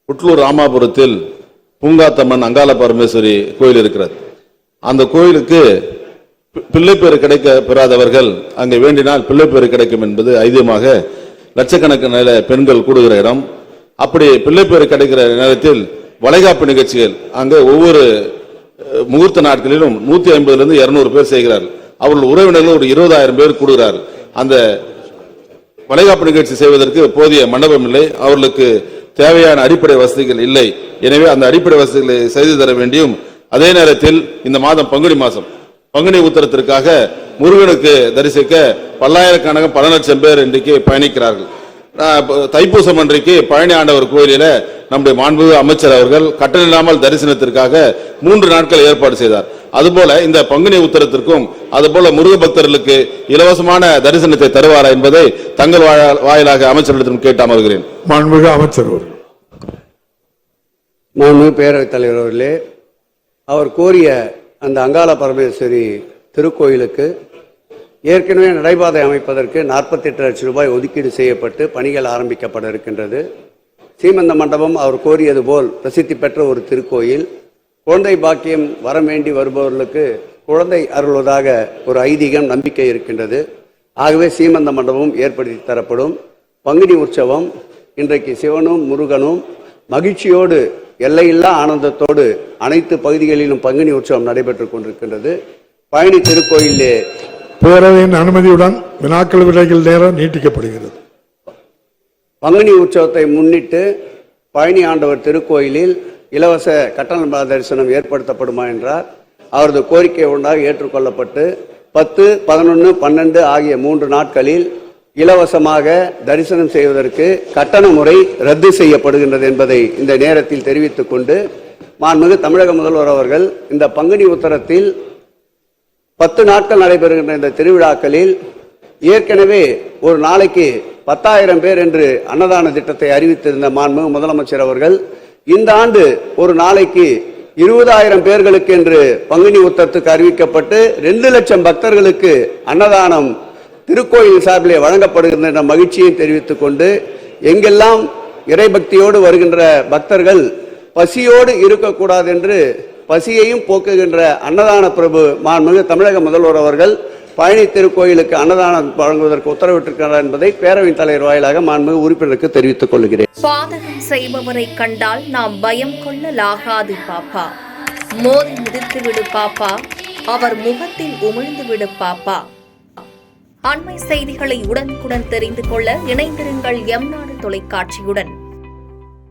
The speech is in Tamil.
புட்லூர் ராமாபுரத்தில் பூங்காத்தம்மன் அங்காள பரமேஸ்வரி கோயில் இருக்கிறது. அந்த கோயிலுக்கு பிள்ளைப்பேறு கிடைக்க பெறாதவர்கள் அங்கே வேண்டினால் பிள்ளைப்பேறு கிடைக்கும் என்பது ஐதீகமாக லட்சக்கணக்கான பெண்கள் கூடுகிற இடம். அப்படி பிள்ளைப்பேறு கிடைக்கிற நேரத்தில் வளைகாப்பு நிகழ்ச்சிகள் அங்கே ஒவ்வொரு முகூர்த்த நாட்களிலும் 150 to 200 பேர் செய்கிறார்கள். அவர்கள் உறவினர்கள் ஒரு 20,000 பேர் கூடுகிறார்கள். அந்த வளைகாப்பு நிகழ்ச்சி செய்வதற்கு போதிய மண்டபம் இல்லை, அவர்களுக்கு தேவையான அடிப்படை வசதிகள் இல்லை. எனவே அந்த அடிப்படை வசதிகளை செய்து தர வேண்டியும், அதே நேரத்தில் இந்த மாதம் பங்குனி உத்தரத்திற்காக முருகனுக்கு தரிசிக்க பல்லாயிரக்கணக்கான பல லட்சம் பேர் இன்றைக்கு பயணிக்கிறார்கள். தைப்பூசம் அன்றைக்கு பழனி ஆண்டவர் கோயிலில் நம்முடைய மாண்புமிகு அமைச்சர் அவர்கள் கட்டணமில்லாமல் தரிசனத்திற்காக 3 நாட்கள் ஏற்பாடு செய்தார். அதுபோல இந்த பங்குனி உத்தரத்திற்கும் அதுபோல முருக பக்தர்களுக்கு இலவசமான தரிசனத்தை தருவாரா என்பதை தங்கள் வாயிலாக அமைச்சரிடத்திலும் கேட்டு அமர்கிறேன். மாண்புமிகு அமைச்சர் அவர்கள். மாண்புமிகு பேரவைத் தலைவர் அவர்களே, அவர் கோரிய அந்த அங்காள பரமேஸ்வரி திருக்கோயிலுக்கு ஏற்கனவே நடைபாதை அமைப்பதற்கு 48 லட்சம் ரூபாய் ஒதுக்கீடு செய்யப்பட்டு பணிகள் ஆரம்பிக்கப்பட இருக்கின்றது. சீமந்த மண்டபம் அவர் கோரியது போல் பிரசித்தி பெற்ற ஒரு திருக்கோயில். குழந்தை பாக்கியம் வர வேண்டி வருபவர்களுக்கு குழந்தை அருள்வதாக ஒரு ஐதீகம், நம்பிக்கை இருக்கின்றது. ஆகவே சீமந்த மண்டபம் ஏற்படுத்தி தரப்படும். பங்குனி உற்சவம் இன்றைக்கு சிவனும் முருகனும் மகிழ்ச்சியோடு எல்லையில்லா ஆனந்தத்தோடு அனைத்து பகுதிகளிலும் பங்குனி உற்சவம் நடைபெற்றுக் கொண்டிருக்கின்றது. பழனி திருக்கோயிலே பேரவையின் அனுமதியுடன் வினாக்கள் விடைகள் நேரம் நீட்டிக்கப்படுகிறது. பங்குனி உற்சவத்தை முன்னிட்டு பழனி ஆண்டவர் திருக்கோயிலில் இலவச கட்டண தரிசனம் ஏற்படுத்தப்படுமா என்றார். அவரது கோரிக்கை ஒன்றாக ஏற்றுக்கொள்ளப்பட்டு 10, 11, 12 ஆகிய 3 நாட்களில் இலவசமாக தரிசனம் செய்வதற்கு கட்டண முறை ரத்து செய்யப்படுகின்றது என்பதை இந்த நேரத்தில் தெரிவித்துக் கொண்டு, மாண்புமிகு தமிழக முதல்வர் அவர்கள் இந்த பங்குனி உத்தரத்தில் 10 நாட்கள் நடைபெறுகின்ற இந்த திருவிழாக்களில் ஏற்கனவே ஒரு நாளைக்கு 10,000 பேர் என்று அன்னதான திட்டத்தை அறிவித்திருந்த மாண்புமிகு முதலமைச்சர் அவர்கள் இந்த ஆண்டு ஒரு நாளைக்கு 20,000 பேர்களுக்கு என்று பங்குனி உத்தரத்துக்கு அறிவிக்கப்பட்டு 2 லட்சம் பக்தர்களுக்கு அன்னதானம் திருக்கோயில் சார்பிலே வழங்கப்படுகின்ற என்ற மகிழ்ச்சியை தெரிவித்துக் கொண்டு, எங்கெல்லாம் இறைபக்தியோடு வருகின்ற பக்தர்கள் பசியோடு இருக்கக்கூடாது என்று பசியையும் போக்குகின்ற அன்னதான பிரபு மாண்புமிகு தமிழக முதல்வர் அவர்கள் பழனி திருக்கோயிலுக்கு அன்னதானம் வழங்குவதற்கு உத்தரவிட்டிருக்கிறார் என்பதை பேரவைத் தலைவர் வாயிலாக மாண்புமிகு உறுப்பினருக்கு தெரிவித்துக் கொள்கிறேன். பாதகம் செய்பவரை கண்டால் நாம் பயம் கொள்ளலாகாது பாப்பா. மோதி மிதித்து விடு பாப்பா, அவர் முகத்தில் உமிழ்ந்து விடு பாப்பா. அண்மை செய்திகளை உடனுக்குடன் தெரிந்து கொள்ள இணைந்திருங்கள் எம் நாடு தொலைக்காட்சியுடன்.